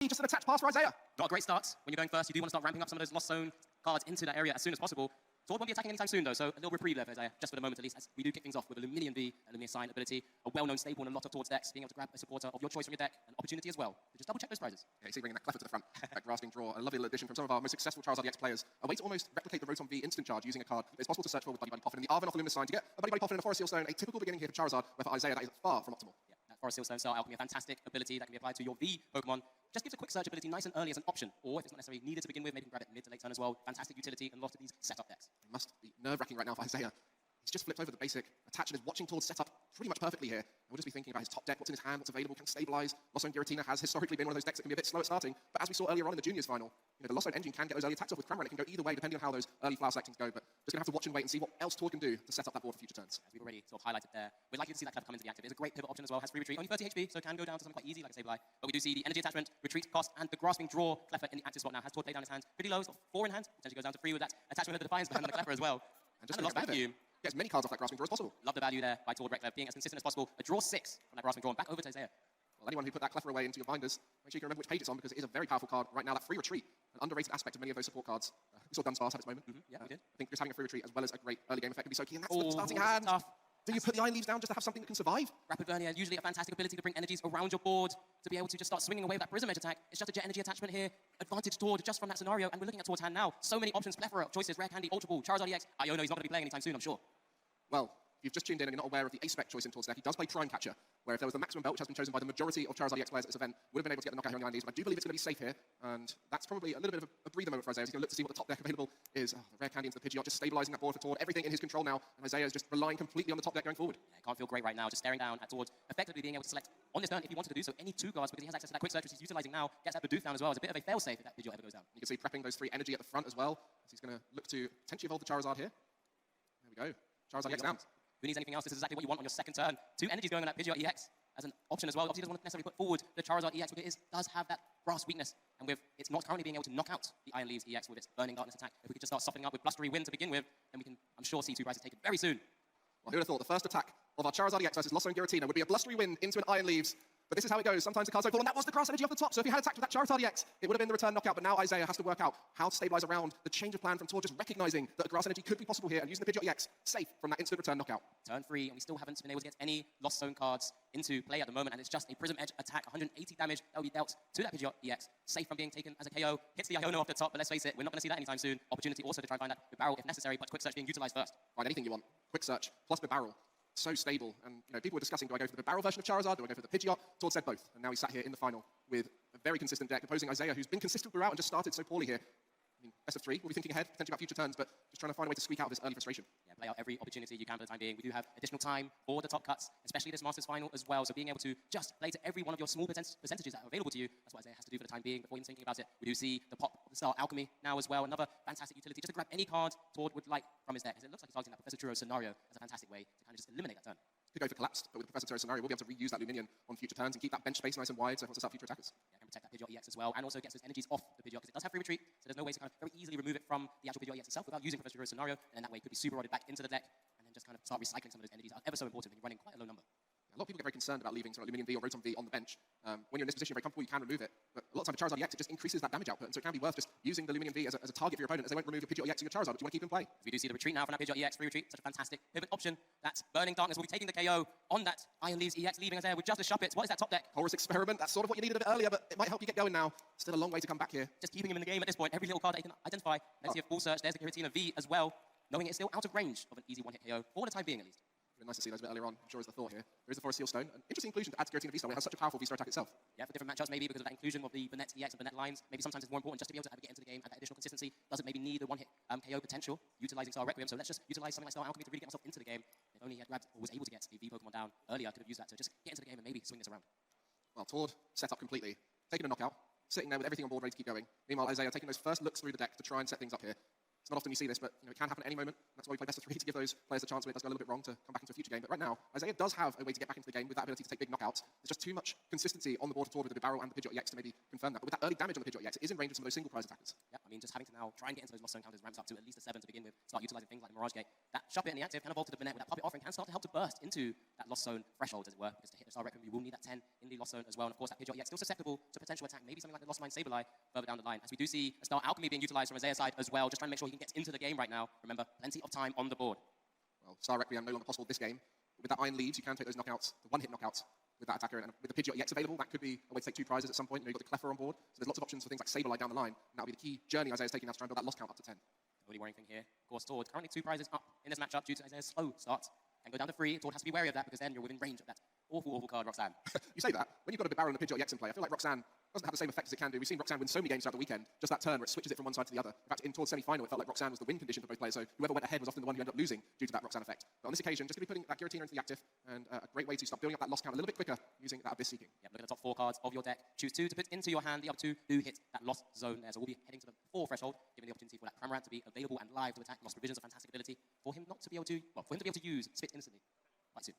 just an attached pass for Isaiah. Not a great start. When you're going first, you do want to start ramping up some of those Lost Zone cards into that area as soon as possible. Sword won't be attacking anytime soon, though, so a little reprieve there for Isaiah, just for the moment at least, as we do kick things off with Illuminion V, Illuminion Sign ability, a well-known staple in a lot of Towards decks, being able to grab a supporter of your choice from your deck, an opportunity as well. So just double-check those prizes. Yeah, you see bringing that Cleffer to the front, that grasping draw, a lovely little addition from some of our most successful Charizard EX players. A way to almost replicate the Rotom V instant charge using a card that is possible to search for with Buddy Buddy Poffin and the Arven off the Luminous Sign to get a Buddy Buddy Poffin and a Forest Seal Stone, a typical beginning here for Charizard, where for Isaiah that is far from optimal. Yeah, that Forest Seal Stone Star Alchemy, a fantastic ability that can be applied to your V Pokemon. Just gives a quick search ability nice and early as an option, or if it's not necessarily needed to begin with, maybe you can grab it mid to late turn as well. Fantastic utility in a lot of these setup decks. It must be nerve-wracking right now for Isaiah. He's just flipped over the basic attach and is watching towards setup pretty much perfectly here. And we'll just be thinking about his top deck, what's in his hand, what's available, can stabilize. Lost Zone Giratina has historically been one of those decks that can be a bit slow at starting, but as we saw earlier on in the juniors final, the Lost Zone engine can get those early attacks off with Cramorant. It can go either way depending on how those early flower selectings go, but just gonna have to watch and wait and see what else Tord can do to set up that board for future turns. As we've already sort of highlighted there, we'd like you to see that Cleffer come into the active. It's a great pivot option as well, has free retreat, only 30 HP, so it can go down to something quite easy like a Sableye. But we do see the energy attachment, retreat cost, and the grasping draw Cleffer in the active spot now. Has Tord played down his hands pretty low, it's got 4 in hand, potentially goes down to 3 with that attachment of the Defiance behind the Cleffer as well. And just a lost vacuum. Get as many cards off that grasping draw as possible. Love the value there by Tord Reckless, being as consistent as possible. A draw 6 from that grasping draw, and back over to Isaiah. Well, anyone who put that Cleffer away into your binders, make sure you can remember which page it's on because it is a very powerful card right now. That free retreat, an underrated aspect of many of those support cards. We saw Dunsparce have its moment. Yeah, we did. I think just having a free retreat as well as a great early game effect can be so key, and that's the starting hand. Tough. Do you put the Iron Leaves down just to have something that can survive? Rapid Vernier, usually a fantastic ability to bring energies around your board, to be able to just start swinging away with that Prism Edge attack. It's just a Jet Energy attachment here, advantage Tord just from that scenario, and we're looking at Tord's hand now. So many options, plethora of choices, Rare Candy, Ultra Ball, Charizard EX. Iono, he's not going to be playing anytime soon, I'm sure. Well, if you've just tuned in and you're not aware of the A-Spec choice in Tord's deck, he does play Prime Catcher, where if there was the maximum belt, which has been chosen by the majority of Charizard EX players at this event, would have been able to get the knockout here on the Iron Leaves, but I do believe it's going to be safe here, and that's probably a little bit of a breather moment for Isaiah. He's going to look to see what the top deck available is. Oh, the Rare Candy into the Pidgeot, just stabilizing that board for Tord, everything in his control now, and Isaiah is just relying completely on the top deck going forward. Yeah, can't feel great right now, just staring down at Tord, effectively being able to select on this turn, if he wanted to do so, any 2 cards, because he has access to that quick search, which he's utilizing now, gets that Bidoof down as well as a bit of a fail-safe if that Pidgeot ever goes down. You can see prepping those 3 energy at the front as well, as he's going to look to potentially evolve the Charizard here. There we go. Charizard EX down. Who needs anything else? This is exactly what you want on your second turn. 2 energies going on that Pidgeot EX as an option as well. Obviously, he doesn't want to necessarily put forward the Charizard EX, because it does have that grass weakness. And with it's not currently being able to knock out the Iron Leaves EX with its Burning Darkness attack, if we could just start softening up with Blustery Wind to begin with, then we can, I'm sure, see 2 prizes taken very soon. Well, who would have thought the first attack of our Charizard EX versus Lost Zone Giratina would be a Blustery Wind into an Iron Leaves? But this is how it goes. Sometimes the cards don't fall, and that was the grass energy off the top. So if he had attacked with that Charizard EX, it would have been the return knockout. But now Isaiah has to work out how to stabilize around the change of plan from Tord, just recognizing that a grass energy could be possible here and using the Pidgeot EX safe from that instant return knockout. Turn 3, and we still haven't been able to get any Lost Zone cards into play at the moment, and it's just a Prism Edge attack, 180 damage that will be dealt to that Pidgeot EX, safe from being taken as a KO. Hits the Iono off the top, but let's face it, we're not going to see that anytime soon. Opportunity also to try and find that Bibarel if necessary, but Quick Search being utilized first. Find anything you want. Quick Search plus Bibarel. So stable, and people were discussing, do I go for the Bibarel version of Charizard, do I go for the Pidgeot? Tord said both, and now he's sat here in the final with a very consistent deck, opposing Isaiah, who's been consistent throughout and just started so poorly here. I mean, best of 3, we'll be thinking ahead, potentially about future turns, but just trying to find a way to squeak out of this early frustration. Yeah, play out every opportunity you can for the time being. We do have additional time for the top cuts, especially this Masters final as well, so being able to just play to every one of your small percentages that are available to you, that's what Isaiah has to do for the time being. Before even thinking about it, we do see the pop of the Star Alchemy now as well, another fantastic utility, just to grab any card Tord would like from his deck, as it looks like he's targeting that Professor Churro scenario as a fantastic way to kind of just eliminate that turn. Could go for Collapsed, but with the Professor Churro scenario, we'll be able to reuse that Luminion on future turns and keep that bench space nice and wide so it wants to start future attackers. Yeah, can protect that Pidgeot EX as well, and also gets those energies off the Pidgeot, because it does have free retreat, so there's no way to kind of very easily remove it from the actual Pidgeot EX itself without using Professor Churro's scenario, and then that way it could be super rodded back into the deck, and then just kind of start recycling some of those energies that are ever so important when you're running quite a low number. A lot of people get very concerned about leaving sort of Luminion V or Rotom V on the bench. When you're in this position, you're very comfortable, you can remove it. But a lot of time with Charizard EX, it just increases that damage output, and so it can be worth just using the Luminion V as a target for your opponent, as they won't remove your Pidgeot EX or your Charizard, but you want to keep in play. We do see the retreat now from that Pidgeot EX, free retreat, such a fantastic pivot option. That's Burning Darkness will be taking the KO on that Iron Leaves EX, leaving us there with just a Shuppet. What is that top deck? Horus Experiment, that's sort of what you needed a bit earlier, but it might help you get going now. Still a long way to come back here. Just keeping him in the game at this point, every little card that you can identify. Let's see a full search, there's the Giratina V as well, knowing it's still out of range of an easy one-hit KO, for the time being at least. Really nice to see those a bit earlier on, I'm sure is the thought here. There is the Forest Seal Stone, an interesting inclusion to add to Giratina V-Star, where it has such a powerful V-Star attack itself. Yeah, for different matchups maybe, because of that inclusion of the Burnett EX and Burnett lines, maybe sometimes it's more important just to be able to get into the game and that additional consistency doesn't maybe need the one-hit KO potential, utilizing Star Requiem, so let's just utilize something like Star Alchemy to really get myself into the game. If only he had grabbed or was able to get a V Pokemon down earlier, I could have used that to just get into the game and maybe swing this around. Well, Tord set up completely, taking a knockout, sitting there with everything on board ready to keep going. Meanwhile, Isaiah taking those first looks through the deck to try and set things up here. It's not often you see this, but it can happen at any moment. That's why we play best of 3 to give those players a chance when it does go a little bit wrong to come back into a future game. But right now, Isaiah does have a way to get back into the game with that ability to take big knockouts. There's just too much consistency on the board with the Bibarel and the Pidgeot EX to maybe confirm that. But with that early damage on the Pidgeot EX, it is in range of some of those single prize attackers. Yeah, I mean, just having to now try and get into those lost zone counters ramps up to at least a 7 to begin with, start utilizing things like the Mirage Gate. That shove it in the active, kind of vaulted the Banette with that puppet offering can start to help to burst into that lost zone threshold, as it were, because to hit the Star Requiem, you will need that 10 in the lost zone as well. And of course, that Pidgeot EX still susceptible to potential attack, maybe something like the Lost Mine Sableye further down the line. As we do see a Star Alchemy being utilized from Isaiah's side as well, just trying to make sure he can get into the game right now. Remember, plenty of time on the board. Well, Star Requiem no longer possible this game. With that Iron Leaves, you can take those knockouts, the one-hit knockouts with that attacker, and with the Pidgeot EX available, that could be a way to take 2 prizes at some point. You've got the Cleffer on board, so there's lots of options for things like Sableye down the line, and that'll be the key journey Isaiah's taking now to try and build that loss count up to 10. The only worrying thing here, of course, Tord currently 2 prizes up in this matchup due to Isaiah's slow start, and go down to 3. Tord has to be wary of that because then you're within range of that awful card, Roxanne. You say that, when you've got a Bibarel and a Pidgeot EX in play, I feel like Roxanne doesn't have the same effect as it can do. We've seen Roxanne win so many games throughout the weekend, just that turn where it switches it from one side to the other. In fact, in Tord's semi-final, it felt like Roxanne was the win condition for both players, so whoever went ahead was often the one who ended up losing due to that Roxanne effect. But on this occasion, just going to be putting that Giratina into the active, and a great way to start building up that loss count a little bit quicker using that Abyss Seeking. Yeah, look at the top 4 cards of your deck. Choose 2 to put into your hand. The other 2 do hit that lost zone there. So we'll be heading to the 4 threshold, giving the opportunity for that Cramorant to be available and live to attack. Lost Provision's a fantastic ability for him not to be able to, for him to be able to use Spit instantly. Quite soon.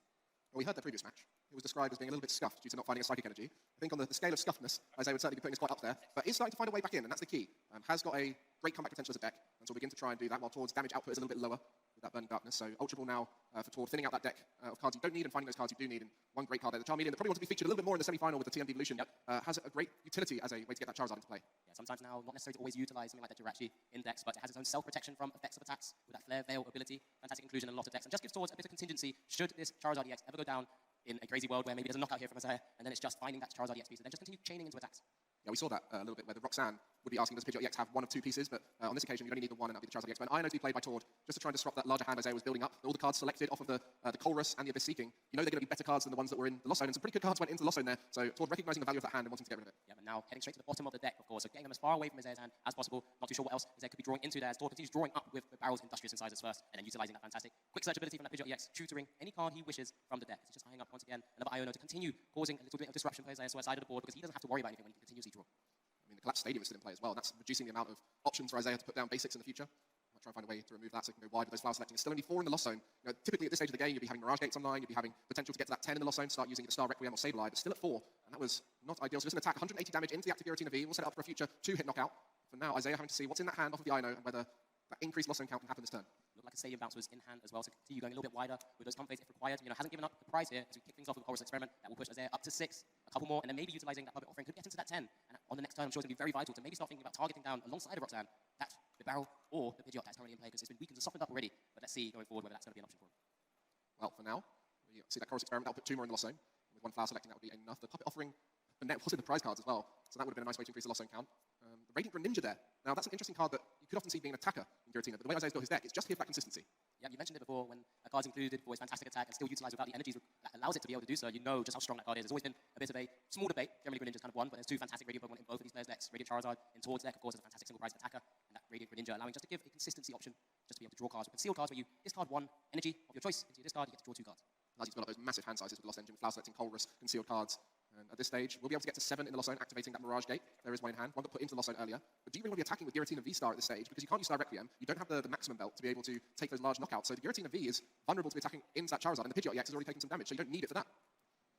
Well, we heard the previous match. It was described as being a little bit scuffed due to not finding a psychic energy. I think on the scale of scuffedness, Isaiah would certainly be putting this quite up there, but is starting to find a way back in, and that's the key. Has got a great comeback potential as a deck, and so we'll begin to try and do that, while Tord's damage output is a little bit lower with that Burning Darkness. So Ultra Ball now for Tord, thinning out that deck of cards you don't need and finding those cards you do need. And one great card there, the Charmeleon, that probably wants to be featured a little bit more in the semi-final with the TM Evolution, has a great utility as a way to get that Charizard into play. Yeah, sometimes now, not necessarily to always utilize something like that Jirachi index, but it has its own self-protection from effects of attacks with that Flare Veil ability. Fantastic inclusion in a lot of decks, and just gives Tord a bit of contingency should this Charizard EX ever go down in a crazy world where maybe there's a knockout here from Isaiah, and then it's just finding that Charizard EX piece, and then just continue chaining into attacks. Yeah, we saw that a little bit where the Roxanne would be asking, does Pidgeot EX have 1 of 2 pieces? But on this occasion, you only need the 1, and that'll be the Charizard EX. But Iron to be played by Tord, just to try and disrupt that larger hand Isaiah was building up. All the cards selected off of the Colrus and the Abyss Seeking, you know they're going to be better cards than the ones that were in the Lost Zone, and some pretty good cards went into the Lost Zone there. So Tord recognizing the value of that hand and wanting to get rid of it. Yeah, but now heading straight to the bottom of the deck, of course, so getting them as far away from Isaiah's hand as possible. Not too sure what else Isaiah could be drawing into there, as Tord continues drawing up with the Barrel's Industrious Incisors first, and then utilizing that fantastic quick search ability from that Pidgeot EX, tutoring any card he wishes from the deck. It's just hanging up once again another Iono to continue causing a little bit of disruption for Isaiah's side of the board, because he doesn't have to worry about anything when he can continuously draw. I mean, the Collapsed Stadium is still in play as well, and that's reducing the amount of options for Isaiah to put down basics in the future. Might try and find a way to remove that so he can go wide with those flower selecting. It's still only 4 in the Lost Zone. Typically at this stage of the game, you'd be having Mirage Gates online, you'd be having potential to get to that 10 in the Lost Zone, start using the Star Requiem or Sableye, but still at 4, and that was not ideal. So just an attack, 180 damage into the active Giratina V. We'll set it up for a future 2-hit knockout. For now, Isaiah having to see what's in that hand off of the Ino and whether that increased Lost Zone count can happen this turn. Looked like a Stadium Bounce was in hand as well, so continue going a little bit wider with those pump phase if required. Hasn't given up the prize here as we kick things off with the Horus Experiment. That will push Isaiah up to 6, a couple more, and then maybe utilizing that puppet offering could get into that 10. And on the next turn, I'm sure it's going to be very vital to maybe start thinking about targeting down alongside of Roxanne that Bibarel or the Pidgeot that's currently in play, because it's been weakened and softened up already. But let's see going forward whether that's going to be an option for him. Well, for now, we see that Horus Experiment, that'll put 2 more in the Lost Zone. With 1 flower selecting, that would be enough. The puppet offering, the net was in the prize cards as well, so that would have been a nice way to increase the Lost Zone count. The Radiant Greninja there. Now, that's an interesting card that you could often see being an attacker in Giratina, but the way Isaiah's built his deck, it's just here for that consistency. Yeah, you mentioned it before, when a card's included for his fantastic attack and still utilized without the energies that allows it to be able to do so, you know just how strong that card is. There's always been a bit of a small debate. Generally, Greninja's kind of won, but there's 2 fantastic Radiant Pokemon in both of these players' decks. Radiant Charizard in Tord's deck, of course, is a fantastic single-priced attacker, and that Radiant Greninja allowing just to give a consistency option, just to be able to draw cards. With concealed cards where you discard 1 energy of your choice into your discard, you get to draw 2 cards. Allows you to build up those massive hand sizes with Lost Engine, flower selecting, Colrus, concealed cards. And at this stage, we'll be able to get to 7 in the Lost Zone, activating that Mirage Gate. There is 1 in hand, 1 that put into the Lost Zone earlier. But do you really want to be attacking with Giratina V-Star at this stage? Because you can't use Star Requiem, you don't have the maximum belt to be able to take those large knockouts. So the Giratina V is vulnerable to be attacking into that Charizard, and the Pidgeot EX is already taking some damage, so you don't need it for that.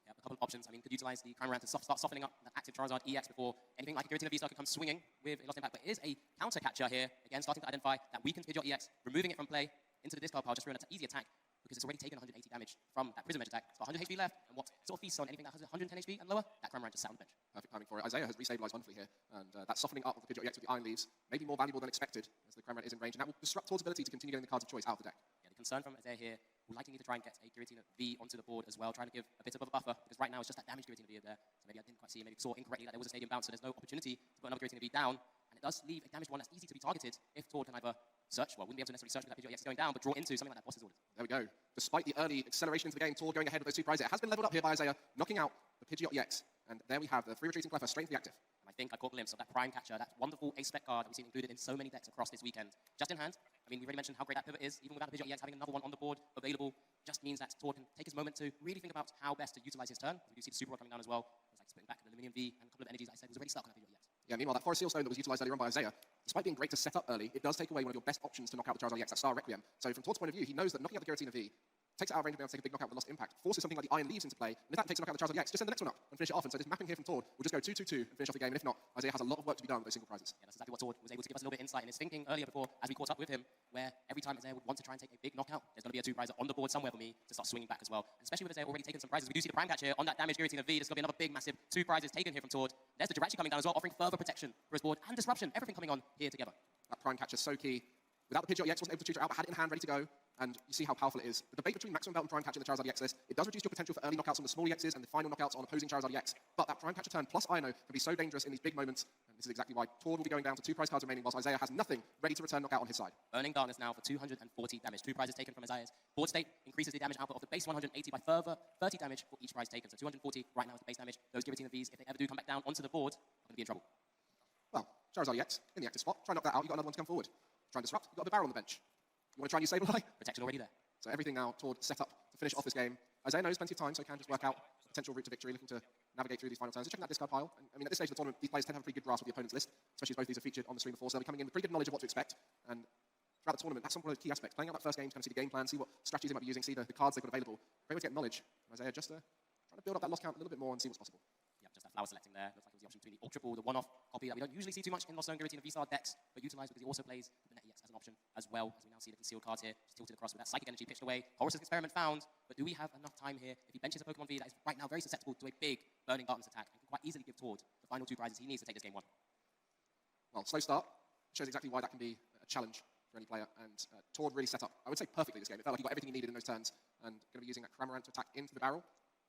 Yeah, a couple of options. I mean, could utilize the Cramorant to start softening up that active Charizard EX before anything like a Giratina V-Star could come swinging with a Lost Impact. But it is a counter catcher here, again, starting to identify that weakened Pidgeot EX, removing it from play into the discard pile just for an easy attack, because it's already taken 180 damage from that Prism Edge attack. It's got 100 HP left, and what sort of feasts on anything that has 110 HP and lower? That Cramorant just sat on the bench. Perfect timing for it. Isaiah has restabilized wonderfully here, and that softening up of the Pidgeot EX with the Iron Leaves may be more valuable than expected, as the Cramorant is in range, and that will disrupt Tord's ability to continue getting the cards of choice out of the deck. Yeah, the concern from Isaiah here will likely need to try and get a Giratina V onto the board as well, trying to give a bit of a buffer, because right now it's just that damaged Giratina V there. So maybe I didn't quite see, maybe saw incorrectly that there was a Stadium Bounce, so there's no opportunity to put another Giratina V down, and it does leave a damaged one that's easy to be targeted if Tord can either search, well, wouldn't be able to necessarily search with that Pidgeot EX going down, but draw into something like that boss's orders. There we go. Despite the early acceleration into the game, Tord going ahead with those 2 prizes. It has been leveled up here by Isaiah, knocking out the Pidgeot EX. And there we have the 3 retreating Cleffer straight into the active. And I think I caught a glimpse of that Prime Catcher, that wonderful ace-spec card that we've seen included in so many decks across this weekend. Just in hand, I mean, we already mentioned how great that pivot is. Even without the Pidgeot EX having another one on the board available, just means that Tord can take his moment to really think about how best to utilize his turn. We do see the Super Rod coming down as well. It's like splitting back the Luminium V and a couple of energies I said was already stuck on that Pidgeot EX. Yeah, meanwhile, that Forest Seal Stone that was utilized earlier on by Isaiah, despite being great to set up early, it does take away one of your best options to knock out the Charizard EX, that Star Requiem. So from Todd's point of view, he knows that knocking out the Giratina V takes it out of range of being able to take a big knockout with Lost Impact, forces something like the Iron Leaves into play, and if that takes a knockout of the Charizard EX, just send the next one up and finish it off. And so this mapping here from Todd will just go 2-2-2 and finish off the game, and if not, Isaiah has a lot of work to be done with those single prizes. Yeah, that's exactly what Todd was able to give us a little bit of insight in his thinking earlier before, as we caught up with him, where every time Isaiah would want to try and take a big knockout, there's going to be a 2-prizer on the board somewhere for me to start swinging back as well. And especially with Isaiah already taking some prizes. We do see the Prime Catch here on that damage Giratina V. There's going to be another big, massive 2 prizes taken here from Todd. There's the Jirachi coming down as well, offering further protection for his board and disruption. Everything coming on here together. That Prime Catch is so key. Without the Pidgeot EX, wasn't able to tutor out, but had it in hand ready to go. And you see how powerful it is. The debate between Maximum Belt and Prime Catch in the Charizard EX list, it does reduce your potential for early knockouts on the small EXs and the final knockouts on opposing Charizard EX. But that Prime Catcher turn plus Ino can be so dangerous in these big moments. And this is exactly why Tord will be going down to 2 prize cards remaining, whilst Isaiah has nothing ready to return knockout on his side. Burning Darkness now for 240 damage. 2 prizes taken from Isaiah's board state. Increases the damage output of the base 180 by further 30 damage for each prize taken. So 240 right now is the base damage. Those Giratina Vs, if they ever do come back down onto the board, are going to be in trouble. Well, Charizard EX in the active spot. Try and knock that out. You've got another one to come forward. Try and disrupt. You've got a Bibarel on the bench. You want to try and use Sableye? Protection already there. So everything now toward set up to finish off this game. Isaiah knows plenty of time, so he can just work out a potential route to victory, looking to navigate through these final turns. Just checking that discard pile. And, I mean, at this stage of the tournament, these players tend to have a pretty good grasp of the opponent's list, especially as both these are featured on the stream before, so they'll be coming in with pretty good knowledge of what to expect. And throughout the tournament, that's one of the key aspects. Playing out that first game to kind of see the game plan, see what strategies they might be using, see the cards they've got available. Great way to get knowledge. And Isaiah just trying to build up that loss count a little bit more and see what's possible. Yeah, just that flower selecting there. Looks like it was the option between the Ultra Ball, the one-off copy that we don't usually see too much in Lost Zone Giratina V-Star decks, but utilized because he also plays the Net EX as an option as well, as we now see the concealed cards here, just tilted across with that Psychic Energy pitched away. Horus's Experiment found, but do we have enough time here? If he benches a Pokemon V that is right now very susceptible to a big Burning Darkness attack, and can quite easily give Tord the final 2 prizes he needs to take this game 1. Well, slow start shows exactly why that can be a challenge for any player, and Tord really set up, I would say, perfectly this game. It felt like he got everything he needed in those turns, and going to be using that Cramorant to attack into the barrel.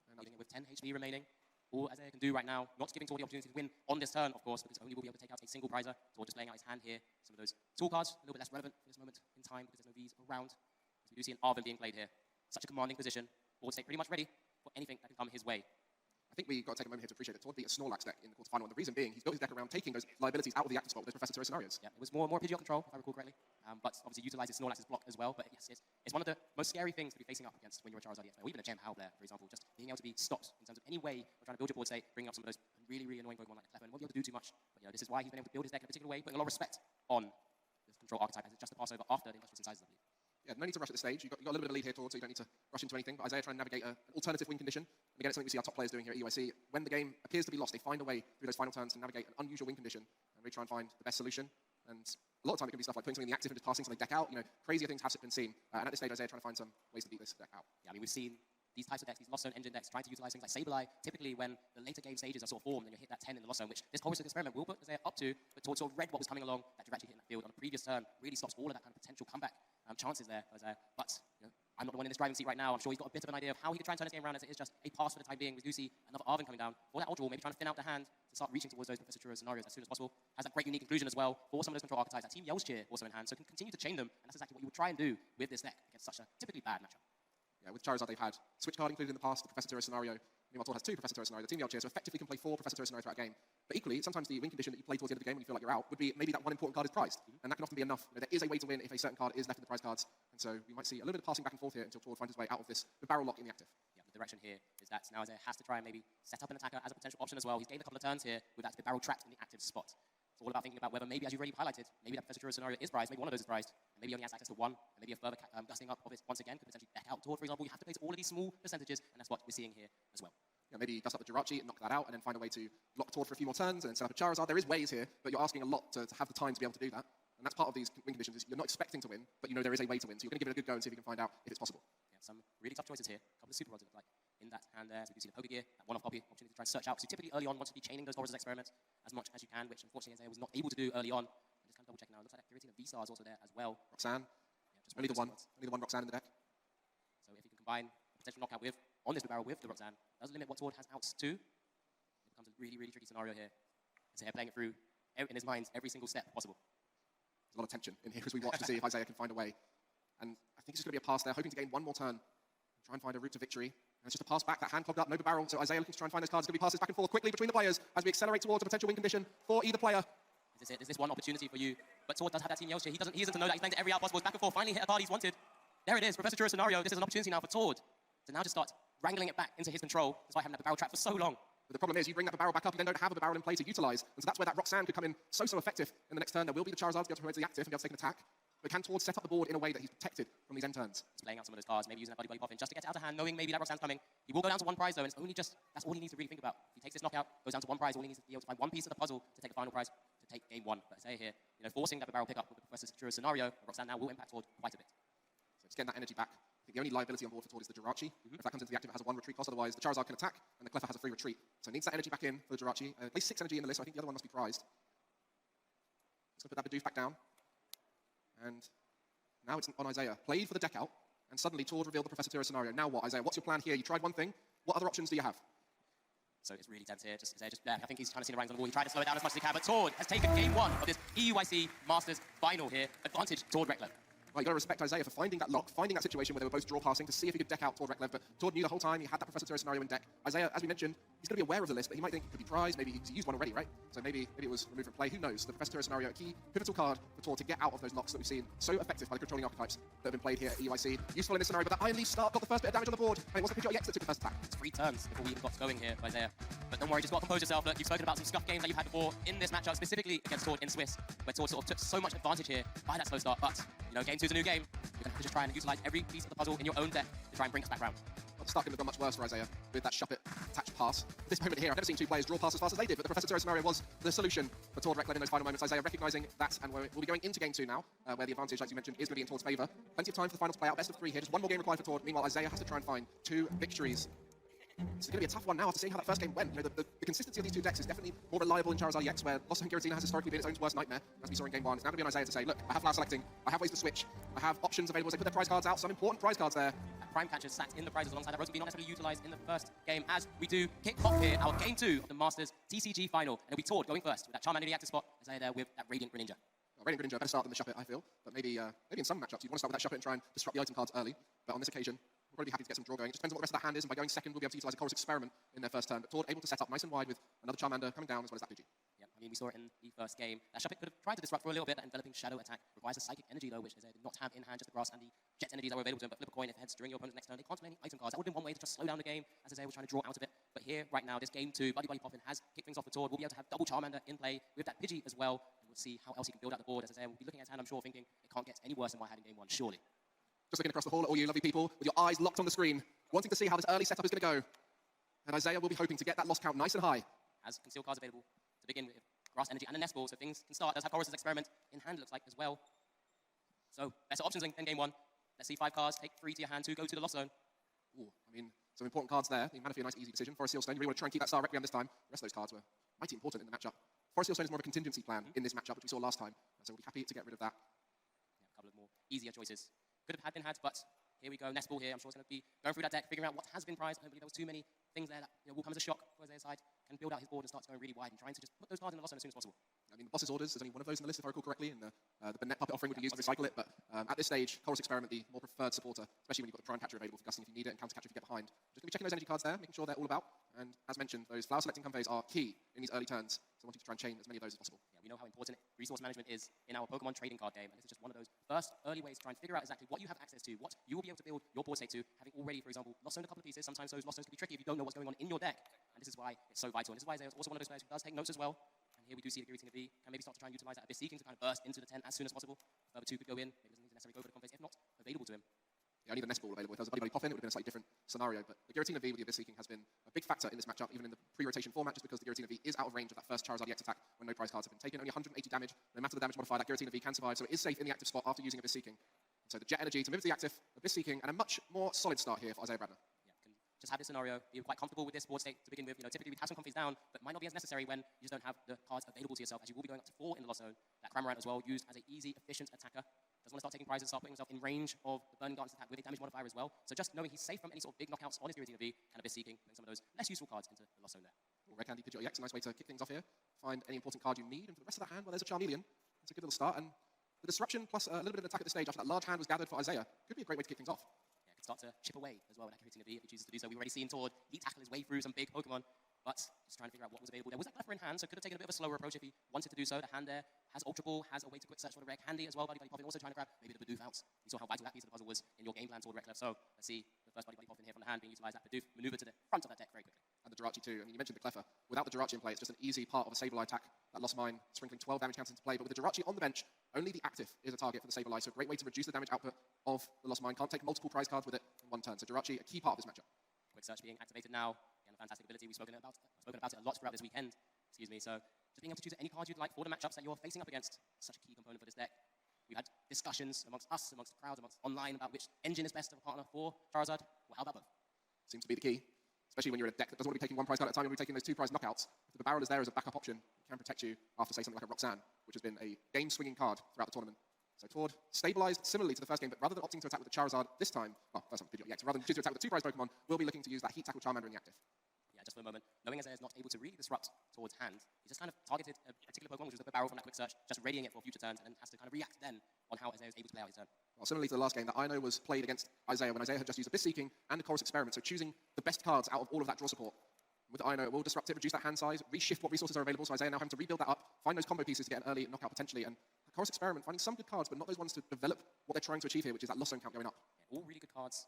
And leaving it with 10 HP remaining. All Isaiah can do right now, not giving Tord the opportunity to win on this turn, of course, because only will be able to take out a single prizer. Tord just laying out his hand here. Some of those tool cards, a little bit less relevant for this moment in time because there's no Vs around. As we do see an Arven being played here. Such a commanding position. Board state pretty much ready for anything that can come his way. I think we've got to take a moment here to appreciate that Tord beat a Snorlax deck in the quarterfinal, and the reason being he's built his deck around taking those liabilities out of the active spot with those Professor Turo scenarios. Yeah, it was more Pidgeot control, if I recall correctly, but obviously utilizes Snorlax's block as well. But yes, it's one of the most scary things to be facing up against when you're a Charizard EX player, or even a Gem Howler, for example, just being able to be stopped in terms of any way of trying to build your board state, bringing up some of those really, really annoying Pokemon like Clefairy, and won't be able to do too much. But this is why he's been able to build his deck in a particular way, putting a lot of respect on this control archetype as it's just a passover after the Industrial Synthesizers, I believe. Yeah, no need to rush at this stage. You've got a little bit of lead here, Tord, so you don't need to rush into anything. But Isaiah trying to navigate an alternative win condition. And again, it's something we see our top players doing here at UIC. When the game appears to be lost, they find a way through those final turns to navigate an unusual win condition and really try and find the best solution. And a lot of time it can be stuff like putting something in the active and just passing something deck out. Crazier things have been seen. And at this stage, Isaiah trying to find some ways to beat this deck out. Yeah, I mean, we've seen these types of decks, these Lost Zone engine decks, trying to utilize things like Sableye, typically when the later game stages are sort of formed and you hit that 10 in the Lost Zone, which this Horus's Experiment will put Isaiah up to, but Tord sort of read what was coming along, that Jirachi hitting that field on a previous turn really stops all of that kind of potential comeback chances there for Isaiah. But I'm not the one in this driving seat right now. I'm sure he's got a bit of an idea of how he could try and turn this game around, as it is just a pass for the time being. We do see another Arven coming down for that Ultra Ball, maybe trying to thin out the hand to start reaching towards those Professor Turo scenarios as soon as possible. Has that great unique inclusion as well for some of those control archetypes. That Team Yell's Cheer also in hand, so can continue to chain them, and that's exactly what you would try and do with this deck against such a typically bad matchup. Yeah, with Charizard, they've had Switch card included in the past, the Professor Turo scenario. Meanwhile, Tord has 2 Professor Turo scenarios. The Team Yell Cheer, so effectively can play 4 Professor Turo scenarios throughout a game. But equally, sometimes the win condition that you play towards the end of the game when you feel like you're out would be maybe that one important card is prized. And that can often be enough. There is a way to win if a certain card is left in the prize cards. And so we might see a little bit of passing back and forth here until Tord finds his way out of this barrel lock in the active. Yeah, the direction here is that now Isaiah has to try and maybe set up an attacker as a potential option as well. He's gained a couple of turns here with that barrel trapped in the active spot. It's all about thinking about whether maybe, as you've already highlighted, maybe that Professor Turo scenario is prized, maybe one of those is prized, and maybe he only has access to one, and maybe a further gusting up of it once again could potentially deck out Tord, for example. You have to place all of these small percentages, and that's what we're seeing here as well. Yeah, maybe dust up the Jirachi and knock that out, and then find a way to block Tord for a few more turns, and then set up a Charizard. There is ways here, but you're asking a lot to have the time to be able to do that. And that's part of these win conditions, is you're not expecting to win, but you know there is a way to win. So you're going to give it a good go and see if you can find out if it's possible. Yeah, some really tough choices here. A couple of super rods it look like in that hand there. So we do see the Poké Gear, that one-off copy, opportunity to try and search out. So typically early on, want to be chaining those Horus's Experiments as much as you can, which unfortunately Isaiah was not able to do early on. I'm just kind of double checking now. It looks like that Giratina V-Star is also there as well. Roxanne. Yeah, just only the one Roxanne in the deck. So if you can combine a potential knockout with, on this barrel with the Roxanne, does limit what Tord has outs to. It becomes a really, really tricky scenario here. Isaiah playing it through in his mind every single step possible. There's a lot of tension in here as we watch to see if Isaiah can find a way. And I think it's just going to be a pass there, hoping to gain one more turn and try and find a route to victory. And it's just a pass back, that hand clogged up, no barrel. So Isaiah looking to try and find those cards. It's going to be passes back and forth quickly between the players as we accelerate towards a potential win condition for either player. Is this it? Is this one opportunity for you? But Tord does have that Team Yell's Cheer. He isn't to know that he's playing to every out possible. It's back and forth. Finally hit a card he's wanted. There it is, Professor Turo scenario. This is an opportunity now for Tord to now just start wrangling it back into his control, despite having that barrel trap for so long. But the problem is, you bring that Bibarel back up, you then don't have a Bibarel in play to utilize. And so that's where that Roxanne could come in so effective in the next turn. There will be the Charizard to be able to promote to the active and be able to take an attack. But can Tord set up the board in a way that he's protected from these end turns? He's playing out some of those cards, maybe using that Buddy Poppin just to get it out of hand, knowing maybe that Roxanne's coming. He will go down to one prize though, and it's only just, that's all he needs to really think about. If he takes this knockout, goes down to one prize, all he needs to be able to find one piece of the puzzle to take the final prize, to take game one. But I say here, forcing that Bibarel pickup with the Professor Churro scenario, Roxanne now will impact Tord quite a bit. So just getting that energy back. I think the only liability on board for Tord is the Jirachi. If that comes into the active, it has a 1 retreat cost, otherwise the Charizard can attack, and the Cleffa has a free retreat. So it needs that energy back in for the Jirachi. At least 6 energy in the list, so I think the other one must be prized. Just going to put that Bidoof back down. And now it's on Isaiah. Played for the deck out, and suddenly Tord revealed the Professor Churro scenario. Now what, Isaiah? What's your plan here? You tried one thing. What other options do you have? So it's really tense here. I think he's trying to see the writings on the wall. He tried to slow it down as much as he can, but Tord has taken game one of this EUIC Masters final here. Advantage Tord Reklev. Well, you've got to respect Isaiah for finding that lock, finding that situation where they were both draw passing to see if he could deck out Tord Reklev, but Tord knew the whole time he had that Professor Churro scenario in deck. Isaiah, as we mentioned, he's going to be aware of the list, but he might think it could be prized, maybe he's used one already, right? So maybe it was removed from play, who knows? The Professor Churro scenario, a key pivotal card for Tord to get out of those locks that we've seen so effective by the controlling archetypes that have been played here at EUIC. Useful in this scenario, but that Iron Leaf start got the first bit of damage on the board, and it wasn't Pidgeot EX that took the first attack. It's 3 turns before we even got going here for Isaiah. But don't worry, just got to compose yourself. Look, you've spoken about some scuff games that you've had before in this matchup, specifically against Tord in Swiss, where Tord sort of took so much advantage here by that slow start. But, game 2 is a new game. You're going to have to just try and utilize every piece of the puzzle in your own deck to try and bring us back round. Well, the start couldn't have gone much worse for Isaiah with that Shuppet attached pass. At this moment here, I've never seen 2 players draw pass as fast as they did, but the Professor Churro scenario was the solution for Tord Reklev in those final moments. Isaiah recognising that, and we'll be going into game 2 now, where the advantage, as you mentioned, is going to be in Tord's favour. Plenty of time for the final to play out. Best of 3 here. Just one more game required for Tord. Meanwhile, Isaiah has to try and find 2 victories. It's going to be a tough one now after seeing how that first game went. The consistency of these 2 decks is definitely more reliable in Charizard EX, where Lost Zone Giratina has historically been its own worst nightmare, as we saw in game 1. It's now going to be on Isaiah to say, look, I have flower selecting, I have ways to switch, I have options available as they put their prize cards out, some important prize cards there. That Prime Catcher sat in the prizes alongside that Rosie not necessarily utilised in the first game, as we do kick off here our game 2 of the Masters TCG final. And it'll be Tord going first with that Charmander in the active spot, Isaiah there with that Radiant Greninja. Well, Radiant Greninja better start than the Shuppet, I feel, but maybe in some matchups you'd want to start with that Shuppet and try and disrupt the item cards early, but on this occasion, we'll probably be happy to get some draw going. It just depends on what the rest of the hand is, and by going second, we'll be able to utilise a Chorus Experiment in their first turn. But Tord able to set up nice and wide with another Charmander coming down as well as that Pidgey. Yeah, we saw it in the first game. That Shuppet could have tried to disrupt for a little bit. That enveloping shadow attack requires a psychic energy though, which they did not have in hand, just the grass and the jet energies that were available to him. But flip a coin if it heads during your opponent's next turn. They can't play any item cards. That would have been one way to just slow down the game, as Isaiah was trying to draw out of it. But here, right now, this game 2, Buddy Poppin has kicked things off for Tord. We'll be able to have double Charmander in play with that Pidgey as well. And we'll see how else he can build out the board. As Isaiah will be looking at his hand, I'm sure, thinking it can't get any worse than what I had in game 1, surely. Just looking across the hall at all you lovely people with your eyes locked on the screen, wanting to see how this early setup is going to go. And Isaiah will be hoping to get that loss count nice and high. Has concealed cards available to begin with. Grass Energy and a Nest Ball, so things can start. Does have Chorus's Experiment in hand, it looks like, as well. So, better options in game 1. Let's see 5 cards, take 3 to your hand, 2 go to the Lost Zone. Ooh, some important cards there. I think Manaphy a nice easy decision. Forest Seal Stone, you really want to try and keep that Star Requiem this time. The rest of those cards were mighty important in the matchup. Forest Seal Stone is more of a contingency plan in this matchup, which we saw last time. So we'll be happy to get rid of that. Yeah, a couple of more easier choices. Could have been had, but here we go. Nest Ball here. I'm sure it's going to be going through that deck, figuring out what has been prized. I don't believe there was too many things there that will come as a shock for Isaiah's side. Can build out his board and start going really wide and trying to just put those cards in the Lost Zone as soon as possible. I mean, the boss's orders, there's only one of those in the list, if I recall correctly, and the Burnett Puppet offering would be used to recycle it, but at this stage, Chorus Experiment, the more preferred supporter, especially when you've got the Prime Catcher available for gusting if you need it, and Counter Catcher if you get behind. Just going to be checking those energy cards there, making sure they're all about, and as mentioned, those flower selecting conveys are key in these early turns, so wanting to try and chain as many of those as possible. Yeah, we know how important resource management is in our Pokemon trading card game, and this is just one of those first early ways to try and figure out exactly what you have access to, what you will be able to build your board state to, having already, for example, lost zoned a couple of pieces. Sometimes those lost zones can be tricky if you don't know what's going on in your deck, and this is why it's so vital. And this is why Isaiah is also one of those players who does take notes as well. And here we do see the Giratina V can maybe start to try and utilize that Abyss Seeking to kind of burst into the 10 as soon as possible. Further 2 could go in. Maybe doesn't need to necessarily go for the conveys if not available to him. Yeah, I need the Nest Ball available. If there was a Buddy Poppin, it would have been a slightly different scenario. But the Giratina V with the Abyss Seeking has been a big factor in this matchup, even in the pre-rotation format, just because the Giratina V is out of range of that first Charizard EX attack when no prize cards have been taken. Only 180 damage. No matter the damage modifier, that Giratina V can survive, so it is safe in the active spot after using Abyss Seeking. And so the Jet Energy to move to the active, Abyss Seeking, and a much more solid start here for Isaiah Bradner. Just have this scenario, be quite comfortable with this board state to begin with. Typically we'd have some confies down, but might not be as necessary when you just don't have the cards available to yourself, as you will be going up to 4 in the Lost Zone. That Cramorant as well, used as an easy, efficient attacker. Doesn't want to start taking prizes, start putting himself in range of the Burning Gardens attack with a damage modifier as well. So just knowing he's safe from any sort of big knockouts on his Giratina V, kind of Abyss Seeking, putting some of those less useful cards into the Lost Zone there. Red Candy, Pidgeot EX, a nice way to kick things off here. Find any important card you need, and for the rest of the hand, well, there's a Charmeleon. It's a good little start, and the disruption plus a little bit of an attack at this stage after that large hand was gathered for Isaiah could be a great way to kick things off. Start to chip away as well with that Giratina V if he chooses to do so. We've already seen Tord elite tackle his way through some big Pokemon, but just trying to figure out what was available. There was that Cleffa in hand, so could have taken a bit of a slower approach if he wanted to do so. The hand there has Ultra Ball, has a way to quick search for the Reg Handy as well. Buddy Poppin also trying to grab maybe the Bidoof outs. You saw how vital that piece of the puzzle was in your game plan Tord Reklev. So let's see the first Buddy Poppin here from the hand being utilized. That Bidoof maneuver to the front of that deck very quickly. And the the Jirachi too. I mean, you mentioned the Cleffa. Without the Jirachi in play, it's just an easy part of a Sableye attack. That Lost Mine, sprinkling 12 damage counters into play. But with the Jirachi on the bench, only the active is a target for the Sableye. So a great way to reduce the damage output of the Lost Mine. Can't take multiple prize cards with it in one turn. So Jirachi, a key part of this matchup. Quick Search being activated now. Again, a fantastic ability. We've spoken about it a lot throughout this weekend. Excuse me. So just being able to choose any card you'd like for the matchups that you're facing up against. Such a key component for this deck. We've had discussions amongst us, amongst the crowd, amongst online about which engine is best of a partner for Charizard. Well, how about both? Seems to be the key. Especially when you're in a deck that doesn't want to be taking one prize card at a time, you'll be taking those 2 prize knockouts. If the Bibarel is there as a backup option, it can protect you after, say, something like a Roxanne, which has been a game-swinging card throughout the tournament. So Tord stabilized similarly to the first game, but rather than opting to attack with the Charizard this time, first time Pidgeot, rather than choosing to attack with the 2 prize Pokemon, we'll be looking to use that Heat Tackle Charmander in the active. Yeah, just for a moment, knowing Isaiah is not able to really disrupt Tord's hand, he just kind of targeted a particular Pokemon, which was the Bibarel from that quick search, just readying it for future turns, and then has to kind of react then on how Isaiah is able to play out his turn. Well, similarly to the last game, that Ino was played against Isaiah when Isaiah had just used Abyss Seeking and the Chorus Experiment, so choosing the best cards out of all of that draw support. With Ino, it will disrupt it, reduce that hand size, reshift what resources are available, so Isaiah now having to rebuild that up, find those combo pieces to get an early knockout potentially, and the Chorus Experiment finding some good cards, but not those ones to develop what they're trying to achieve here, which is that Lost Zone count going up. Yeah, all really good cards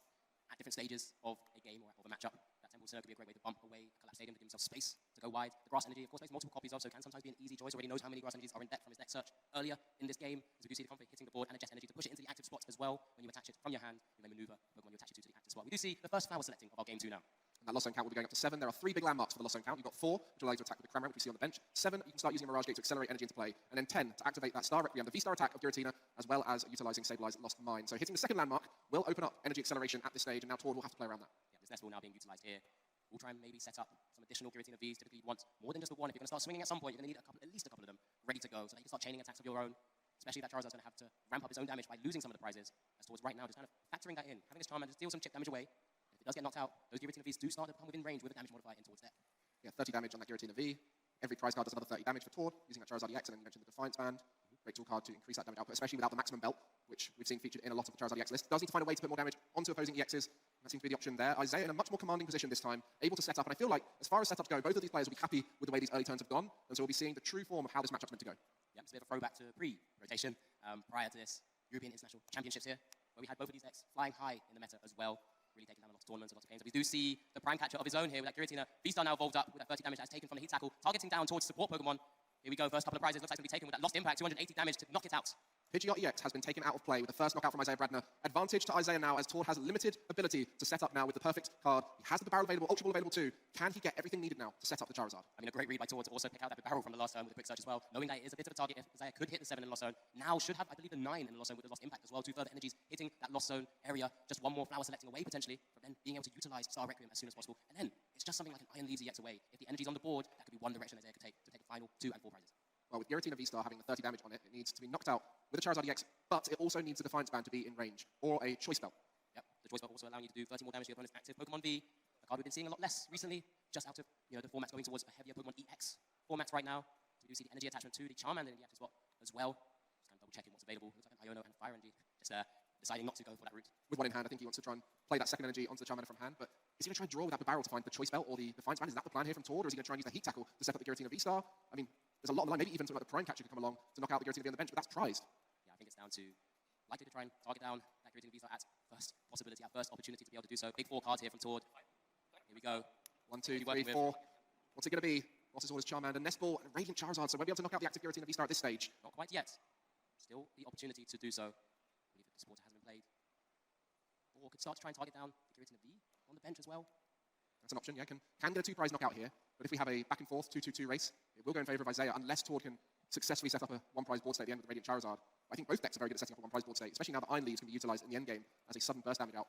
at different stages of a game or of a matchup. That Temporal could be a great way to bump away a Collapse Stadium to give himself space to go wide. The Grass Energy, of course, makes multiple copies of, so can sometimes be an easy choice. Already knows how many Grass Energies are in deck from his deck search earlier in this game. As we do see the conflict hitting the board and a Jet Energy to push it into the active spot as well. When you attach it from your hand, you may maneuver Pokemon you attach it to the active spot. We do see the first flower selecting of our game 2 now. And that Lost Zone count will be going up to 7. There are 3 big landmarks for the Lost Zone count. You've got 4, which allows you to attack with the Cramorant, which we see on the bench. 7, you can start using a Mirage Gate to accelerate energy into play. And then 10, to activate that Star Requiem, the V-Star attack of Giratina, as well as utilizing Sableye's Lost Mine. So hitting the second landmark will open up energy acceleration at this stage, and now Tord will have to play around that. Yeah, this Nest Ball now being utilized here. We'll try and maybe set up some additional Giratina Vs. Typically, you want more than just the one. If you're going to start swinging at some point, you're going to need at least a couple of them ready to go, so that you can start chaining attacks of your own. Especially that Charizard's going to have to ramp up his own damage by losing some of the prizes. As Tord's right now, just kind of factoring that in, having his Charmander deal some chip damage away. If it does get knocked out, those Giratina Vs do start to come within range with a damage modifier in Tord's deck. Yeah, 30 damage on that Giratina V. Every prize card does another 30 damage for Tord, using that Charizard EX, and then you mentioned the Defiance Band. Great tool card to increase that damage output, especially without the maximum belt, which we've seen featured in a lot of the Charizard EX list. Does need to find a way to put more damage onto opposing EXs. That seems to be the option there. Isaiah in a much more commanding position this time, able to set up, and I feel like, as far as setups go, both of these players will be happy with the way these early turns have gone, and so we'll be seeing the true form of how this matchup's meant to go. Yeah, it's a bit of a throwback to pre-rotation, prior to this European International Championships here, where we had both of these decks flying high in the meta as well, really taking down a lot of tournaments, a lot of games. We do see the Prime Catcher of his own here with that Giratina. V-Star now evolved up with that 30 damage that's taken from the Heat Tackle, targeting down towards support Pokemon. Here we go, first couple of prizes, looks like it's going to be taken with that Lost Impact, 280 damage to knock it out. Pidgeot EX has been taken out of play with the first knockout from Isaiah Bradner. Advantage to Isaiah now, as Tord has limited ability to set up now with the perfect card. He has the Bibarel available, Ultra Ball available too. Can he get everything needed now to set up the Charizard? I mean, a great read by Tord to also pick out that Bibarel from the last turn with a quick search as well, knowing that it is a bit of a target if Isaiah could hit the 7 in the Lost Zone. Now should have, I believe, the 9 in the Lost Zone with the Lost Impact as well. 2 further energies hitting that Lost Zone area. Just one more flower selecting away potentially, but then being able to utilize Star Requiem as soon as possible. And then it's just something like an Iron Leaves EX away. If the energy's on the board, that could be one direction Isaiah could take to take the final 2 and 4 prizes. Well, with Giratina V-Star having the 30 damage on it, it needs to be knocked out with a Charizard EX, but it also needs a Defiance Band to be in range, or a Choice Belt. Yep, the Choice Belt also allowing you to do 30 more damage to your opponent's active Pokemon V, a card we've been seeing a lot less recently, just out of the formats going towards a heavier Pokemon EX formats right now. So we do see the energy attachment to the Charmander in the active spot as well. Just kind of double checking what's available. Looks like an Iono and Fire Energy. Just deciding not to go for that route. With one in hand, I think he wants to try and play that second energy onto the Charmander from hand, but is he going to try and draw with that Bibarel to find the Choice Belt or the Defiance Band? Is that the plan here from Tord, or is he going to try and use the Heat Tackle to set up the Giratina V-Star? I mean, there's a lot of line, maybe even something like the Prime Catcher could come along to knock out the Giratina V on the bench, but that's prized. Yeah, I think it's down to likely to try and target down that Giratina V-Star at first possibility, at first opportunity to be able to do so. Big 4 cards here from Tord. Here we go. 1, 2, 3, 4. What's it going to be? Lost his orders Charmander, Nest Ball, and Radiant Charizard, so we'll be able to knock out the active Giratina V-Star at this stage. Not quite yet. Still the opportunity to do so. I believe that the supporter has been played. Or could start to try and target down the Giratina V on the bench as well. That's an option, yeah. Can get a 2-prize knockout here, but if we have a back and forth 2-2-2 race, it will go in favor of Isaiah unless Tord can successfully set up a 1-prize board state at the end with the Radiant Charizard. I think both decks are very good at setting up a 1-prize board state, especially now that Iron Leaves can be utilized in the end game as a sudden burst damage out